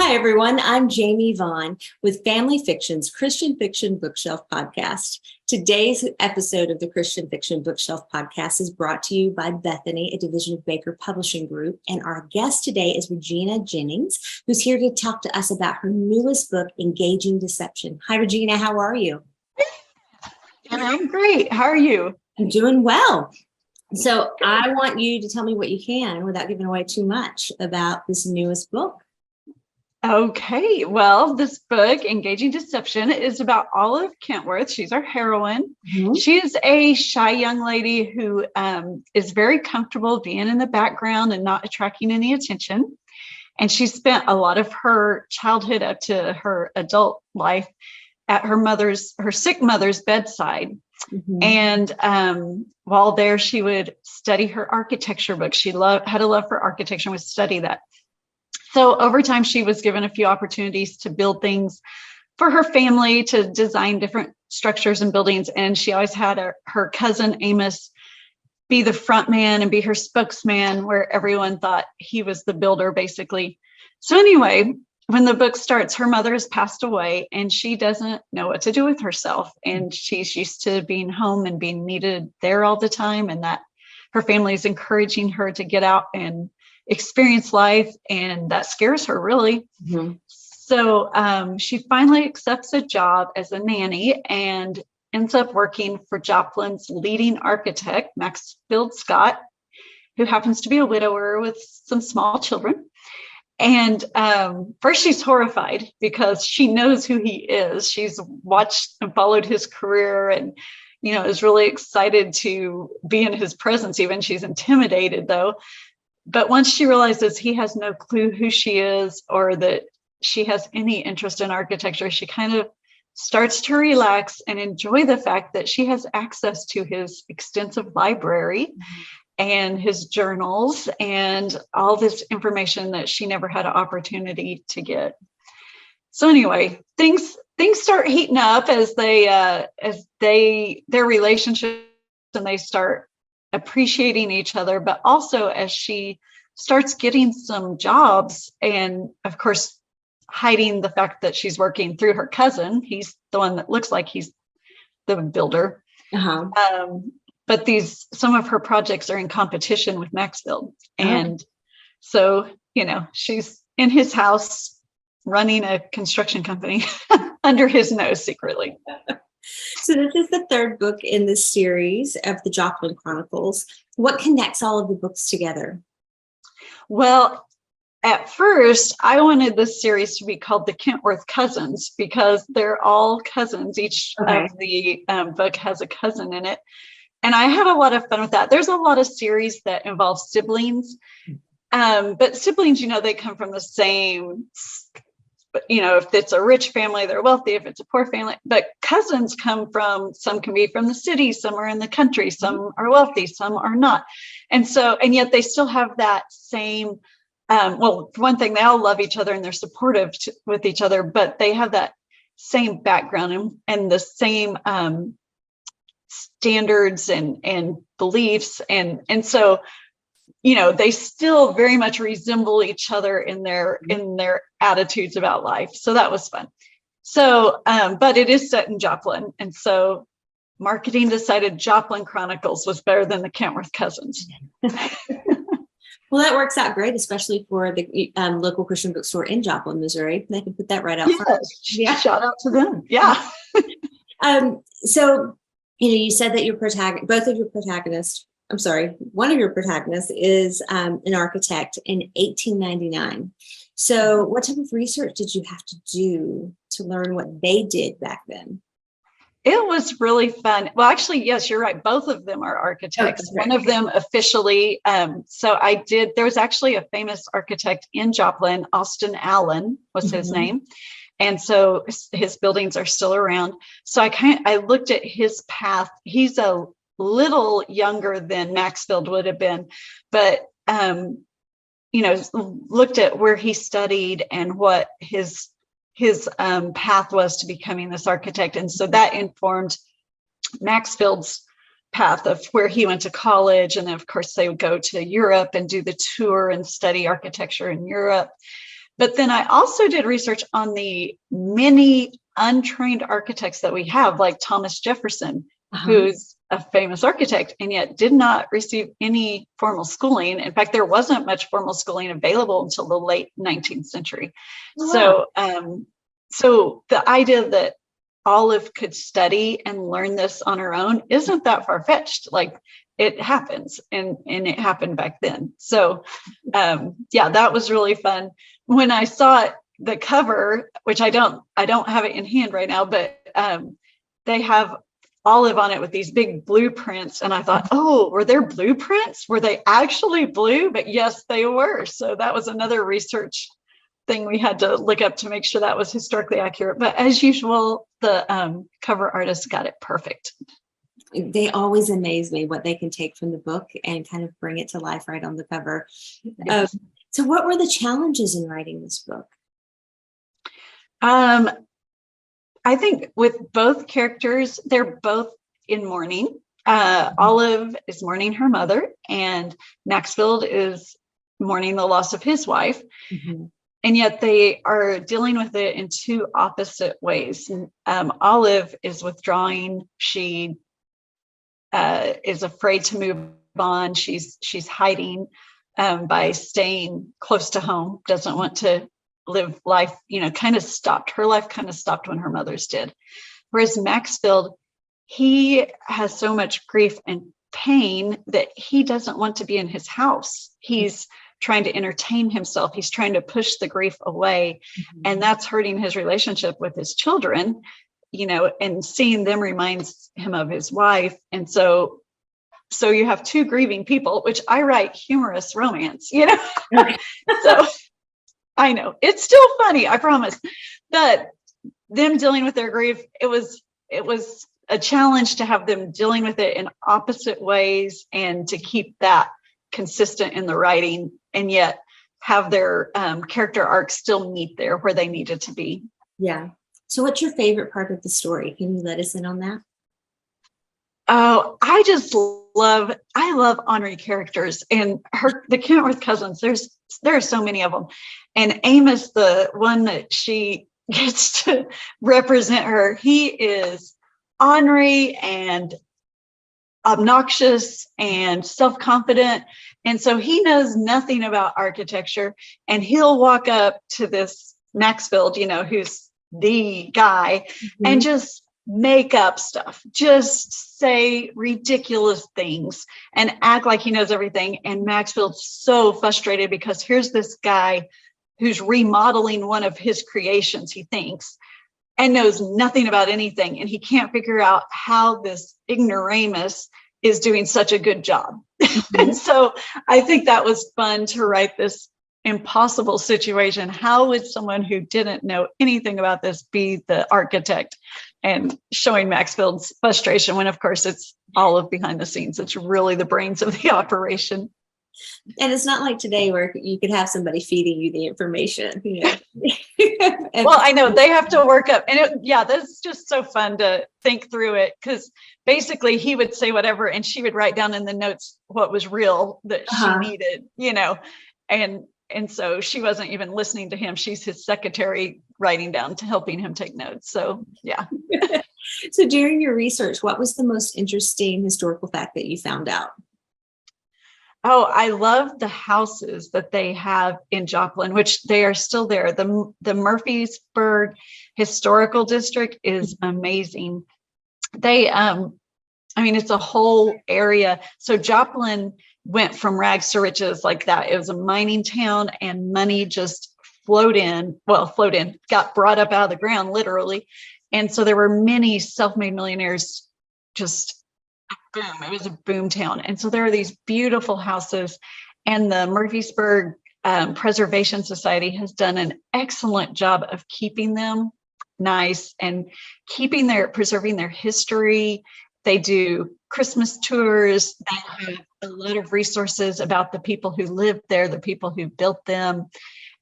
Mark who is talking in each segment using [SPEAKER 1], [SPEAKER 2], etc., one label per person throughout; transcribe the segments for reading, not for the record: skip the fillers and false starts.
[SPEAKER 1] Hi, everyone. I'm Jamie Vaughn with Family Fiction's Christian Fiction Bookshelf podcast. Today's episode of the Christian Fiction Bookshelf podcast is brought to you by Bethany, a division of Baker Publishing Group. And our guest today is Regina Jennings, who's here to talk to us about her newest book, Engaging Deception. Hi, Regina. How are you?
[SPEAKER 2] I'm great. How are you?
[SPEAKER 1] I'm doing well. So I want you to tell me what you can without giving away too much about this newest book.
[SPEAKER 2] Okay, well, this book, Engaging Deception, is about Olive Kentworth. She's our heroine.
[SPEAKER 1] Mm-hmm.
[SPEAKER 2] She is a shy young lady who is very comfortable being in the background and not attracting any attention. And she spent a lot of her childhood up to her adult life at her sick mother's bedside.
[SPEAKER 1] Mm-hmm.
[SPEAKER 2] And while there, she would study her architecture books. She had a love for architecture and would study that. So over time, she was given a few opportunities to build things for her family, to design different structures and buildings. And she always had her cousin Amos be the front man and be her spokesman, where everyone thought he was the builder, basically. So anyway, when the book starts, her mother has passed away and she doesn't know what to do with herself. And she's used to being home and being needed there all the time, and that her family is encouraging her to get out and experience life, and that scares her, really.
[SPEAKER 1] Mm-hmm.
[SPEAKER 2] So she finally accepts a job as a nanny and ends up working for Joplin's leading architect, Maxfield Scott, who happens to be a widower with some small children. And first she's horrified because she knows who he is. She's watched and followed his career and, is really excited to be in his presence. Even she's intimidated, though. But once she realizes he has no clue who she is or that she has any interest in architecture, she kind of starts to relax and enjoy the fact that she has access to his extensive library and his journals and all this information that she never had an opportunity to get. So anyway, things start heating up as their relationship, and they start appreciating each other, but also as she starts getting some jobs, and of course hiding the fact that she's working through her cousin. He's the one that looks like he's the builder.
[SPEAKER 1] Uh-huh.
[SPEAKER 2] But some of her projects are in competition with Maxfield. And so, she's in his house running a construction company under his nose secretly.
[SPEAKER 1] So this is the third book in this series of the Joplin Chronicles. What connects all of the books together? Well,
[SPEAKER 2] at first, I wanted this series to be called The Kentworth Cousins because they're all cousins. Each of the book has a cousin in it. And I had a lot of fun with that. There's a lot of series that involve siblings. But siblings, they come from the same, if it's a rich family, they're wealthy. If it's a poor family, but cousins some can be from the city, some are in the country, some are wealthy, some are not. And yet they still have that same, for one thing, they all love each other and they're supportive with each other, but they have that same background and the same standards and beliefs. And so, they still very much resemble each other in their attitudes about life. So that was fun. So, but it is set in Joplin. And so marketing decided Joplin Chronicles was better than the Kentworth Cousins.
[SPEAKER 1] Well, that works out great, especially for the local Christian bookstore in Joplin, Missouri. They can put that right out front.
[SPEAKER 2] Yeah. Shout out to them. Yeah.
[SPEAKER 1] So, you said that one of your protagonists is an architect in 1899. So what type of research did you have to do to learn what they did back then?
[SPEAKER 2] It was really fun. Well, actually, yes, you're right. Both of them are architects. One of them officially. There was actually a famous architect in Joplin, Austin Allen was his name. And so his buildings are still around. So I looked at his path. He's a little younger than Maxfield would have been, but looked at where he studied and what his path was to becoming this architect. And so that informed Maxfield's path of where he went to college. And then of course they would go to Europe and do the tour and study architecture in Europe. But then I also did research on the many untrained architects that we have, like Thomas Jefferson, who's a famous architect and yet did not receive any formal schooling. In fact, there wasn't much formal schooling available until the late 19th century. Wow. So the idea that Olive could study and learn this on her own isn't that far-fetched. Like, it happens, and it happened back then. So that was really fun. When I saw the cover, which I don't have it in hand right now, but they have Olive on it with these big blueprints. And I thought, oh, were there blueprints? Were they actually blue? But yes, they were. So that was another research thing we had to look up to make sure that was historically accurate. But as usual, the cover artist got it perfect.
[SPEAKER 1] They always amaze me what they can take from the book and kind of bring it to life right on the cover. Yes. So what were the challenges in writing this book?
[SPEAKER 2] I think with both characters, they're both in mourning. Olive is mourning her mother, and Maxfield is mourning the loss of his wife. Mm-hmm. And yet they are dealing with it in two opposite ways. Olive is withdrawing. She is afraid to move on. She's hiding by staying close to home, doesn't want to live life, kind of stopped. Her life kind of stopped when her mother's did. Whereas Maxfield, he has so much grief and pain that he doesn't want to be in his house. He's trying to entertain himself. He's trying to push the grief away. Mm-hmm. And that's hurting his relationship with his children, and seeing them reminds him of his wife. And so you have two grieving people, which I write humorous romance, So I know it's still funny, I promise. But them dealing with their grief, it was a challenge to have them dealing with it in opposite ways and to keep that consistent in the writing, and yet have their character arcs still meet there where they needed to be.
[SPEAKER 1] Yeah. So what's your favorite part of the story? Can you let us in on that?
[SPEAKER 2] Oh, I love Henri characters, and the Kentworth cousins. There are so many of them, and Amos, the one that she gets to represent her, he is Henri and obnoxious and self-confident, and so he knows nothing about architecture, and he'll walk up to this Maxfield, who's the guy, mm-hmm. and just make up stuff, just say ridiculous things and act like he knows everything. And Maxfield's so frustrated because here's this guy who's remodeling one of his creations, he thinks, and knows nothing about anything. And he can't figure out how this ignoramus is doing such a good job. Mm-hmm. And so I think that was fun to write this impossible situation. How would someone who didn't know anything about this be the architect? And showing Maxfield's frustration when, of course, it's Olive behind the scenes. It's really the brains of the operation.
[SPEAKER 1] And it's not like today where you could have somebody feeding you the information.
[SPEAKER 2] Well, I know they have to work up. And that's just so fun to think through it, because basically he would say whatever and she would write down in the notes what was real that she needed, and so she wasn't even listening to him. She's his secretary writing down to helping him take notes. So, yeah.
[SPEAKER 1] So during your research, what was the most interesting historical fact that you found out?
[SPEAKER 2] Oh, I love the houses that they have in Joplin, which they are still there. The Murfreesburg Historical District is amazing. They, it's a whole area. So Joplin went from rags to riches like that. It was a mining town, and money just flowed in, got brought up out of the ground, literally. And so there were many self-made millionaires, just boom. It was a boom town. And so there are these beautiful houses, and the Murfreesburg Preservation Society has done an excellent job of keeping them nice and preserving their history. They do Christmas tours. They have a lot of resources about the people who lived there, the people who built them.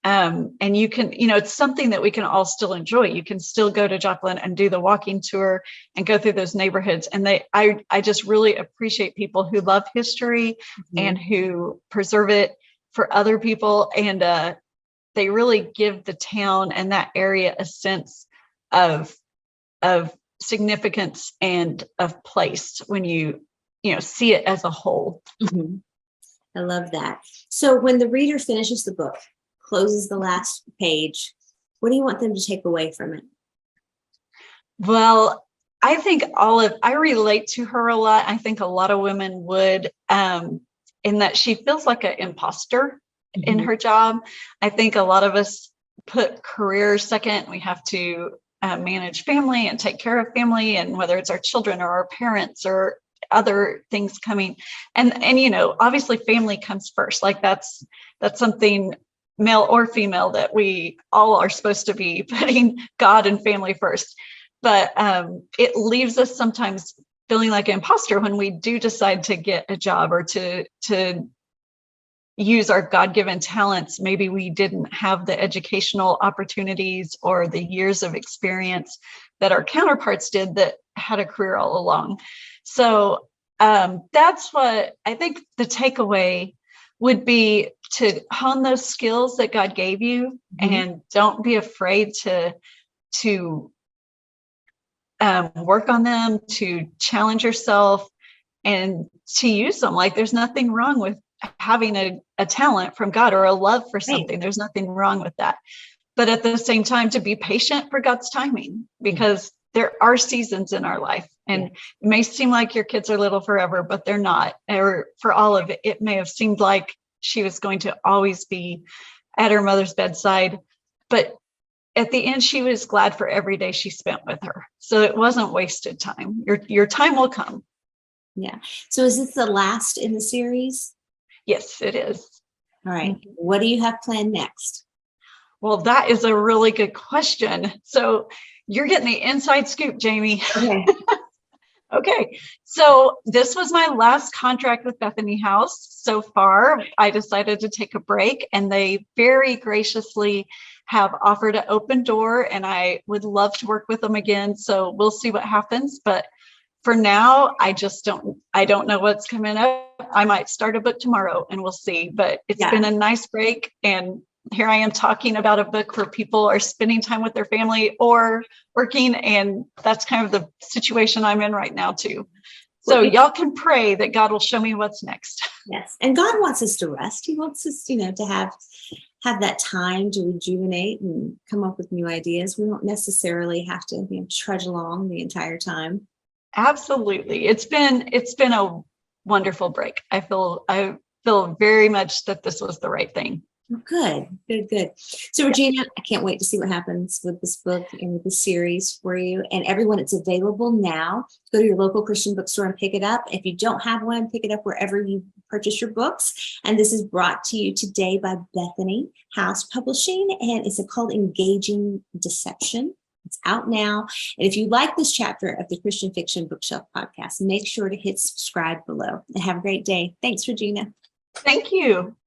[SPEAKER 2] And you can, it's something that we can all still enjoy. You can still go to Joplin and do the walking tour and go through those neighborhoods. And I just really appreciate people who love history, mm-hmm. and who preserve it for other people. And they really give the town and that area a sense of significance and of place when you see it as a whole.
[SPEAKER 1] Mm-hmm. I love that. So when the reader finishes the book, closes the last page, what do you want them to take away from it?
[SPEAKER 2] Well, I think I relate to her a lot. I think a lot of women would, in that she feels like an imposter in her job. I think a lot of us put career second. We have to manage family and take care of family, and whether it's our children or our parents or other things coming. And obviously family comes first. Like that's something, male or female, that we all are supposed to be putting God and family first. But it leaves us sometimes feeling like an imposter when we do decide to get a job or to use our God-given talents. Maybe we didn't have the educational opportunities or the years of experience that our counterparts did that had a career all along. So that's what I think the takeaway would be, to hone those skills that God gave you, and don't be afraid to work on them, to challenge yourself, and to use them. Like, there's nothing wrong with having a talent from God or a love for something. There's nothing wrong with that. But at the same time, to be patient for God's timing, because there are seasons in our life, and it may seem like your kids are little forever, but they're not. Or for all of it, it may have seemed like she was going to always be at her mother's bedside, but at the end, she was glad for every day she spent with her. So it wasn't wasted time. Your time will come.
[SPEAKER 1] Yeah. So is this the last in the series?
[SPEAKER 2] Yes, it is.
[SPEAKER 1] All right. What do you have planned next?
[SPEAKER 2] Well, that is a really good question. So you're getting the inside scoop, Jamie.
[SPEAKER 1] Okay.
[SPEAKER 2] Okay. So this was my last contract with Bethany House so far. I decided to take a break, and they very graciously have offered an open door, and I would love to work with them again. So we'll see what happens. But for now, I don't know what's coming up. I might start a book tomorrow, and we'll see. But it's been a nice break. And here I am talking about a book where people are spending time with their family or working. And that's kind of the situation I'm in right now too. So y'all can pray that God will show me what's next.
[SPEAKER 1] Yes. And God wants us to rest. He wants us, to have that time to rejuvenate and come up with new ideas. We don't necessarily have to trudge along the entire time.
[SPEAKER 2] Absolutely. It's been a wonderful break. I feel very much that this was the right thing.
[SPEAKER 1] Good. So Regina, I can't wait to see what happens with this book and with the series for you. And everyone, it's available now. Go to your local Christian bookstore and pick it up. If you don't have one, pick it up wherever you purchase your books. And this is brought to you today by Bethany House Publishing, and it's called Engaging Deception. It's out now. And if you like this chapter of the Christian Fiction Bookshelf podcast, make sure to hit subscribe below. And have a great day. Thanks, Regina.
[SPEAKER 2] Thank you.